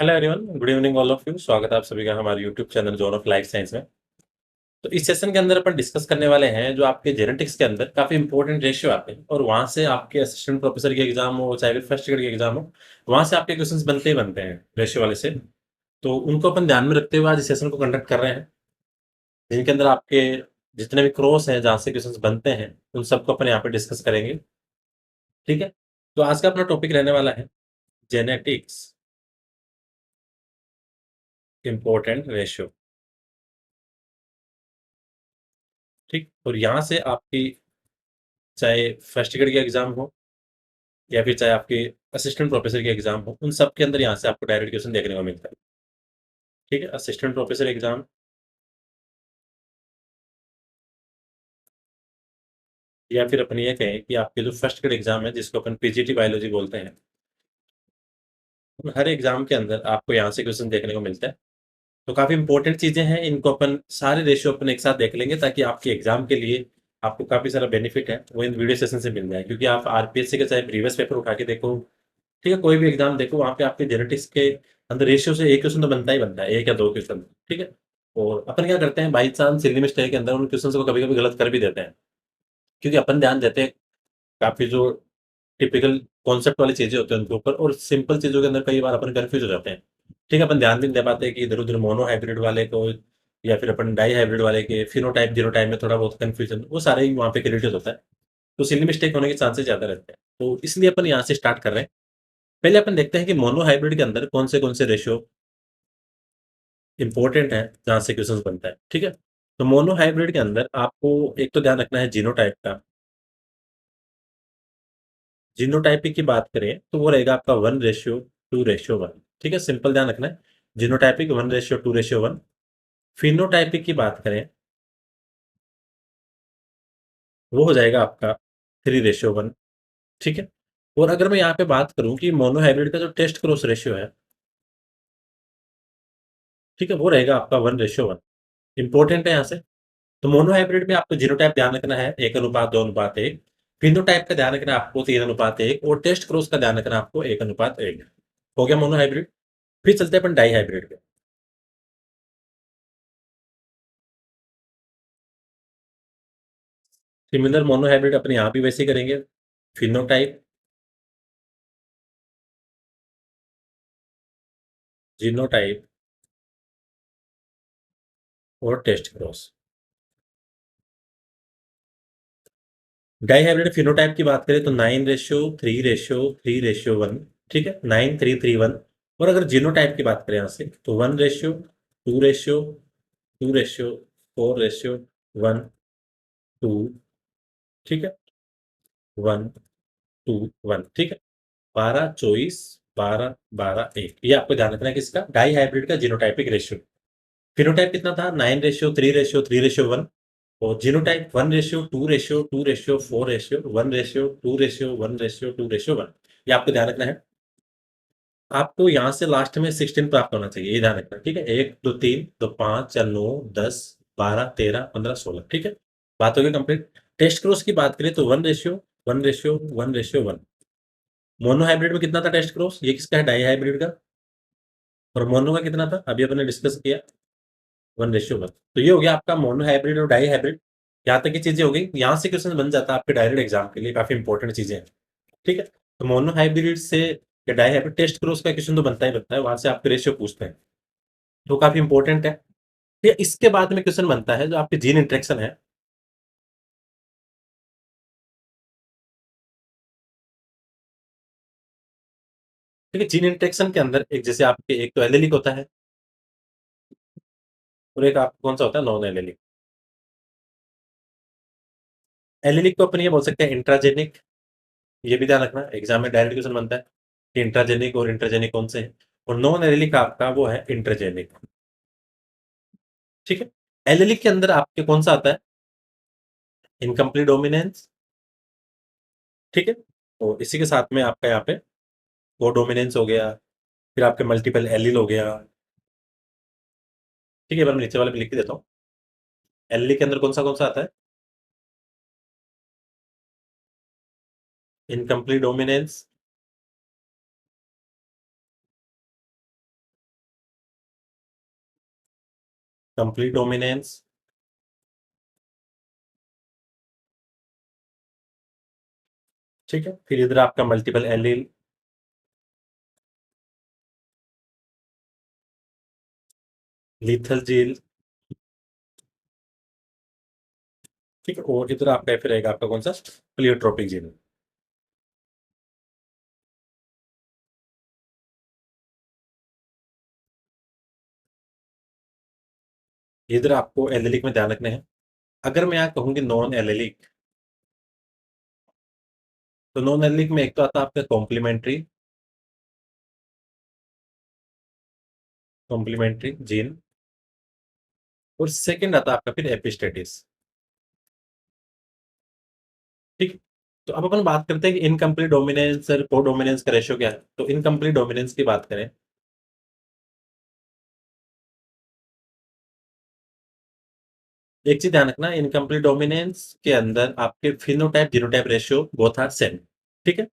Hello everyone, good evening all of you. स्वागत है आप सभी का हमारे YouTube channel zone of life science में। तो इस सेशन के अंदर अपन डिस्कस करने वाले हैं जो आपके जेनेटिक्स के अंदर काफ़ी इंपॉर्टेंट रेशियो आते हैं और वहाँ से आपके असिस्टेंट प्रोफेसर की एग्जाम हो चाहे फिर फर्स्ट ग्रेड की एग्जाम हो, वहाँ से आपके क्वेश्चंस बनते ही बनते हैं रेशियो वाले से। तो उनको अपन ध्यान में रखते हुए आज इस सेशन को कंडक्ट कर रहे हैं, जिनके अंदर आपके जितने भी क्रॉस हैं जहाँ से क्वेश्चंस बनते हैं उन सबको अपन यहाँ पे डिस्कस करेंगे। ठीक है, तो आज का अपना टॉपिक रहने वाला है जेनेटिक्स इंपॉर्टेंट रेशियो। ठीक, और यहाँ से आपकी चाहे फर्स्ट ग्रेड की एग्जाम हो या फिर चाहे आपके असिस्टेंट प्रोफेसर की एग्जाम हो, उन सब के अंदर यहाँ से आपको डायरेक्ट क्वेश्चन देखने को मिलता है। ठीक है, असिस्टेंट प्रोफेसर एग्जाम या फिर अपन ये कहें कि आपके जो फर्स्ट ग्रेड एग्जाम है जिसको अपन पीजीटी बायोलॉजी बोलते हैं, उन हर एग्जाम के अंदर आपको यहाँ से क्वेश्चन देखने को मिलता है। तो काफी इंपॉर्टेंट चीजें हैं, इनको अपन सारे रेशियो अपन एक साथ देख लेंगे ताकि आपके एग्जाम के लिए आपको काफी सारा बेनिफिट है वो इन वीडियो सेशन से मिल जाए। क्योंकि आप आरपीएससी के चाहे प्रीवियस पेपर उठा के देखो, ठीक है, कोई भी एग्जाम देखो, वहाँ पे आपके जेनेटिक्स के अंदर रेशियो से एक क्वेश्चन तो बनता ही बनता है, एक या दो क्वेश्चन। ठीक है, और अपन क्या करते हैं बाई चांस सिली मिस्टेक के अंदर उन क्वेश्चन को कभी कभी गलत कर भी देते हैं, क्योंकि अपन ध्यान देते हैं काफी जो टिपिकल कॉन्सेप्ट वाली चीजें होती हैं उनके ऊपर, और सिंपल चीजों के अंदर कई बार अपन कंफ्यूज हो जाते हैं। ठीक है, अपन ध्यान भी नहीं दे पाते कि इधर उधर मोनो हाइब्रिड वाले को या फिर अपन डाई हाइब्रिड वाले के फिनोटाइप जीनोटाइप में थोड़ा बहुत कंफ्यूजन वो सारे ही वहाँ पे क्रिएटेड होता है। तो सिली मिस्टेक होने के चांसेस ज्यादा रहते हैं, तो इसलिए अपन यहाँ से स्टार्ट कर रहे हैं। पहले अपन देखते हैं कि मोनो हाइब्रिड के अंदर कौन से रेशियो इंपॉर्टेंट है जहां से क्वेश्चंस बनता है। ठीक है, तो मोनो हाइब्रिड के अंदर आपको एक तो ध्यान रखना है जीनोटाइप का। जीनोटाइपिक की बात करें तो वो रहेगा आपका 1:2:1। ठीक है, सिंपल ध्यान रखना है, जीनोटाइपिक 1:2:1। फिनोटाइपिक की बात करें वो हो जाएगा आपका 3:1। ठीक है, और अगर मैं यहाँ पे बात करूं कि मोनो हाइब्रिड का जो टेस्ट क्रॉस रेशियो है, ठीक है, वो रहेगा आपका 1:1। इंपॉर्टेंट है यहाँ से। तो मोनो हाइब्रिड में आपको जीनोटाइप ध्यान रखना है 1:2:1। फिनोटाइप का ध्यान रखना है आपको 3:1, और टेस्ट क्रॉस का ध्यान रखना है आपको 1:1। हो गया मोनो हाइब्रिड। फिर चलते हैं अपन डाई हाइब्रिड पे। सिमिलर मोनो हाइब्रिड अपन यहाँ भी वैसे ही करेंगे, फिनोटाइप, जीनोटाइप और test cross. Dihybrid phenotype की बात करें तो 9:3:3:1। ठीक है, 9:3:3:1। और अगर जीनोटाइप की बात करें यहाँ से तो 1:2:2:4:1:2। ठीक है, 1:2:1। ठीक है, 12:24:12:12:1, ये आपको ध्यान रखना है किसका, डाई हाइब्रिड का जीनोटाइपिक रेशियो। फिनोटाइप कितना था, 9:3:3:1। और जीनोटाइप 1:2:2:4:1:1:2:1। ये आपको ध्यान रखना है। आपको यहाँ से लास्ट में 16 प्राप्त होना चाहिए, ये ध्यान रखना। ठीक है, 1 2 3 2 5 4 9 10 12 13 15 16। ठीक है, बात हो गई कंप्लीट। टेस्ट क्रॉस की बात करें तो 1:1:1:1। मोनो हाइब्रिड में कितना था टेस्ट क्रॉस, ये किसका है, डाई हाइब्रिड का। और मोनो का कितना था अभी अपने डिस्कस किया, 1:1। तो ये हो गया आपका मोनो हाइब्रिड और डाई हाइब्रिड। यहाँ तक की चीजें हो गई, यहाँ से क्वेश्चन बन जाता है आपके डायरेक्ट एग्जाम के लिए, काफी इंपॉर्टेंट चीजें हैं। ठीक है, तो मोनो हाइब्रिड से या डाई हाइब्रिड टेस्ट क्रॉस का क्वेश्चन तो बनता ही बनता है, वहां से आपके रेशियो पूछते हैं, तो काफी इंपॉर्टेंट है। फिर इसके बाद में क्वेश्चन बनता है जो आपके जीन इंटरेक्शन है। ठीक है, जीन इंटरेक्शन के अंदर एक जैसे आपके एक तो एलेलिक होता है और एक आपको कौन सा होता है, नॉन एलेलिक। एलेलिक को अपन ये बोल सकते हैं इंट्राजेनिक, ये भी ध्यान रखना, एग्जाम में डायरेक्ट क्वेश्चन बनता है कि इंट्राजेनिक और इंटरजेनिक कौन से हैं। और नॉन एलेलिक आपका वो है इंटरजेनिक। ठीक है, एलेलिक के अंदर आपके कौन सा आता है, इनकम्प्लीट डोमिनेंस। ठीक है, तो इसी के साथ में आपका यहाँ पे वो डोमिनेंस हो गया, फिर आपके मल्टीपल एलील हो गया। ठीक है, मैं नीचे वाले पे लिख के देता हूँ, एलील के अंदर कौन सा आता है, इनकम्प्लीट डोमिनेंस, कंप्लीट डोमिनेंस, ठीक है। फिर इधर आपका मल्टीपल एलील, लीथल जीन, ठीक है। और इधर आपका फिर रहेगा आपका कौन सा, प्लियोट्रोपिक जीन। इधर आपको एलेलिक में ध्यान रखना है। अगर मैं यहाँ कहूंगी नॉन एलेलिक, तो नॉन एलेलिक में एक तो आता है आपका कॉम्प्लीमेंट्री, कॉम्प्लीमेंट्री जीन, और सेकंड आता है आपका फिर एपिस्टेटिस, ठीक। तो अब अपन बात करते हैं कि इनकम्प्लीट डोमिनेंस और कोडोमिनेंस का रेशियो क्या है। तो इनकम्प्लीट डोमिनेंस की बात करें, एक चीज ध्यान रखना, इनकम्प्लीट डोमिनेंस के अंदर आपके phenotype genotype ratio both are same, ठीक है।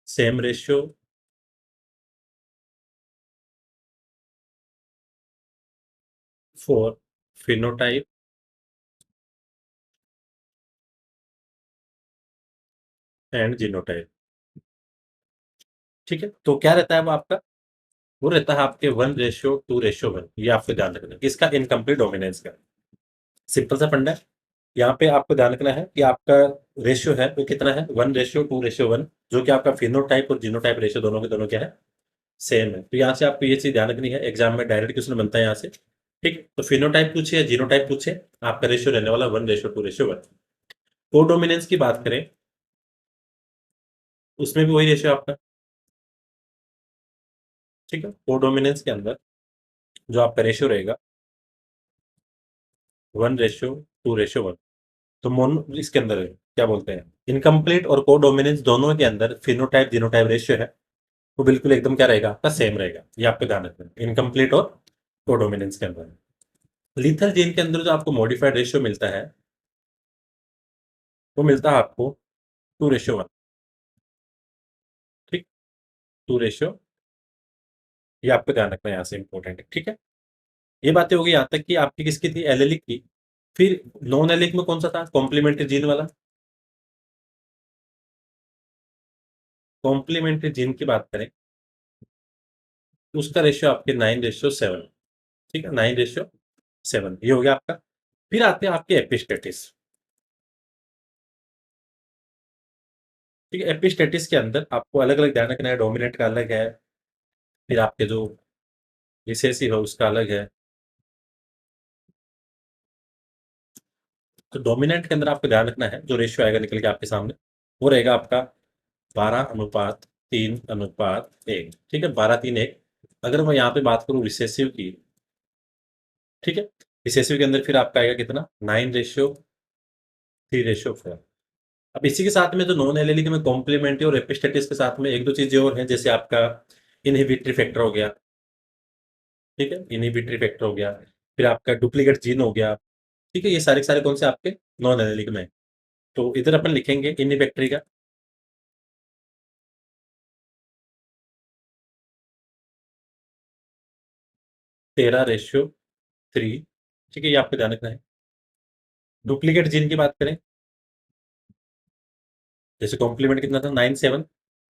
Same ratio for phenotype and genotype, ठीक है। तो क्या रहता है वो आपका, वो रहता है आपके 1:2:1। ये आपको ध्यान रखना है किसका, इनकम्प्लीट डोमिनेंस का। सिंपल सा फंडा है। यहाँ पे आपको ध्यान रखना है कि आपका रेशियो है वो कितना है, 1:2:1, जो कि आपका फिनोटाइप और जीनोटाइप रेशियो दोनों के दोनों क्या है, सेम है। तो यहाँ से आपको ये चीज ध्यान रखनी है, एग्जाम में डायरेक्ट क्वेश्चन बनता है यहाँ से, ठीक। तो फिनोटाइप पूछे या जीनोटाइप पूछे, आपका रेशियो रहने वाला 1:2:1। कोडोमिनेंस की बात करें, उसमें भी वही रेशियो आपका, ठीक है। कोडोमिनेंस के अंदर जो आपका रेशियो रहेगा 1:2:1। तो मोन इसके अंदर है, क्या बोलते हैं, इनकम्प्लीट और कोडोमिनेंस दोनों के अंदर फिनोटाइप जीनोटाइप रेशियो है वो बिल्कुल एकदम क्या रहेगा, आपका सेम रहेगा। ये आपको ध्यान रखना है इनकम्प्लीट और कोडोमिनेंस के अंदर। लीथल जीन के अंदर जो आपको मॉडिफाइड रेशियो मिलता है, वो मिलता है आपको 2:1, ठीक। 2:, ये आपको ध्यान रखना है, यहाँ से इंपॉर्टेंट है, ठीक है। ये बातें होगी यहाँ तक कि आपकी किसकी थी, एलेलिक की। फिर नॉन एलेलिक में कौन सा था, कॉम्प्लीमेंट्री जीन वाला। कॉम्प्लीमेंट्री जीन की बात करें तो उसका रेशियो आपके 9:7, ठीक है। 9:7 ये हो गया आपका। फिर आते हैं आपके एपिस्टेटिस, ठीक है। एपिस्टेटिस के अंदर आपको अलग अलग ध्यान रखना है, डोमिनेंट का अलग है, फिर आपके जो रिसेसिव है उसका अलग है। तो डोमिनेंट के अंदर आपको ध्यान रखना है, जो रेशियो आएगा निकल के आपके सामने, वो रहेगा आपका 12:3:1, ठीक है। 12:3:1। अगर मैं यहाँ पे बात करूँ रिसेसिव की, ठीक है, रिसेसिव के अंदर फिर आपका आएगा कितना, 9:3:4। अब इसी के साथ में जो नॉन एलेलिक में कॉम्प्लीमेंट्री और एपिस्टेटिस के साथ में एक दो चीजें और हैं, जैसे आपका इनहिबिटरी फैक्टर हो गया, ठीक है। इनहिबिटरी फैक्टर हो गया, फिर आपका डुप्लीकेट जीन हो गया, ठीक है। ये सारे के सारे कौन से आपके नॉन एलेलिक में हैं। तो इधर अपन लिखेंगे इनहिबिटरी का 13:3, ठीक है। ये आपको ध्यान रखना है। डुप्लीकेट जीन की बात करें, जैसे कॉम्प्लीमेंट कितना था, 9:7।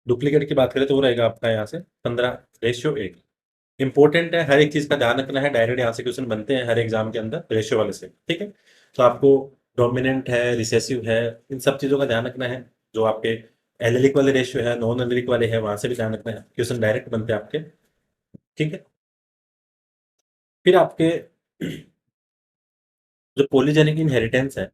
डुप्लीकेट की बात करें तो वो रहेगा आपका यहाँ से 15:1। इंपॉर्टेंट है, हर एक चीज का ध्यान रखना है, डायरेक्ट यहाँ से क्वेश्चन बनते हैं हर एग्जाम के अंदर रेशियो वाले से, ठीक है। तो आपको डोमिनेंट है, रिसेसिव है, इन सब चीजों का ध्यान रखना है। जो आपके एलेलिक वाले रेशियो है, नॉन एलेलिक वाले हैं, वहां से भी ध्यान रखना है, क्वेश्चन डायरेक्ट बनते हैं आपके, ठीक है। फिर आपके जो पॉलीजेनिक इनहेरिटेंस है,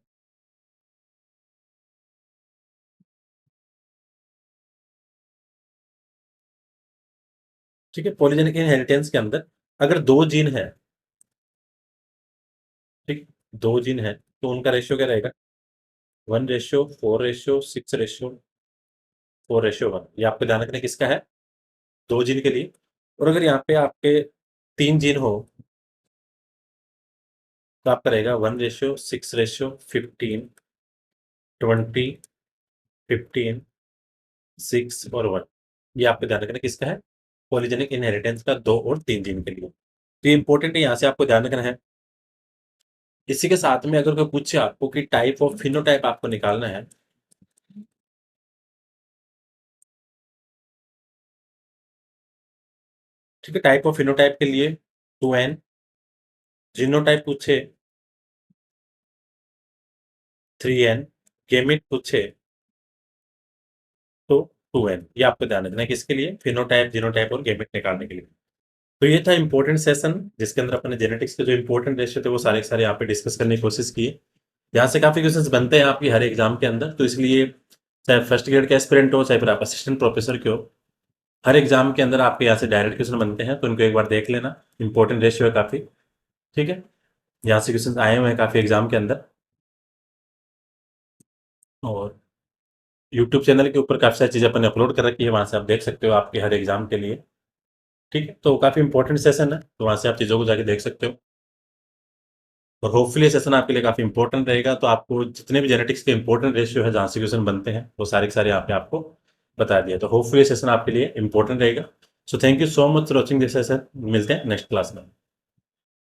ठीक है। पॉलीजेनिक इनहेरिटेंस के अंदर अगर दो जीन है, ठीक, दो जीन है, तो उनका रेशियो क्या रहेगा, 1:4:6:4:1। ये आपको ध्यान रखना है किसका है, दो जीन के लिए। और अगर यहाँ पे आपके तीन जीन हो, तो आपका रहेगा 1:6:15, 20:15:6 और 1। ये आपको ध्यान रखना है किसका है, पॉलीजेनिक इनहेरिटेंस का दो और तीन जीन के लिए। तो ये इंपॉर्टेंट है, यहाँ से आपको ध्यान रखना है। इसी के साथ में अगर कोई पूछे आपको कि टाइप ऑफ फिनोटाइप आपको निकालना है, ठीक है, टाइप ऑफ फिनोटाइप के लिए 2n, जीनोटाइप पूछे 3n, गैमेट पूछे तो 2n। ये आपको ध्यान रखना है किसके लिए, फिनोटाइप, जीनोटाइप और गैमेट निकालने के लिए। तो ये था इंपॉर्टेंट सेशन जिसके अंदर अपने जेनेटिक्स के जो इंपॉर्टेंट रेशियो थे वो सारे के सारे यहाँ पे डिस्कस करने की कोशिश की। यहाँ से काफी क्वेश्चंस बनते हैं आपकी हर एग्जाम के अंदर, तो इसलिए चाहे फर्स्ट ग्रेड के एस्पिरेंट हो चाहे फिर आप असिस्टेंट प्रोफेसर के हो, हर एग्जाम के अंदर आपके यहाँ से डायरेक्ट क्वेश्चन बनते हैं, तो इनको एक बार देख लेना। इंपॉर्टेंट रेशियो है काफी, ठीक है। यहाँ से क्वेश्चन आए हुए हैं काफी एग्जाम के अंदर, और यूट्यूब चैनल के ऊपर काफी सारी चीजें अपन ने अपलोड कर रखी है, वहां से आप देख सकते हो आपके हर एग्जाम के लिए, ठीक है। तो काफी इंपॉर्टेंट सेशन है, तो वहां से आप चीजों को जाके देख सकते हो, और होपफुली सेशन आपके लिए काफी इंपॉर्टेंट रहेगा। तो आपको जितने भी जेनेटिक्स के इंपॉर्टेंट रेशियो है जहाँ से क्वेश्चन बनते हैं वो सारे के सारे यहाँ पे आपको बता दिया, तो होपफुली सेशन आपके लिए इंपॉर्टेंट रहेगा। So thank you so much for watching this session, मिलते हैं नेक्स्ट क्लास में।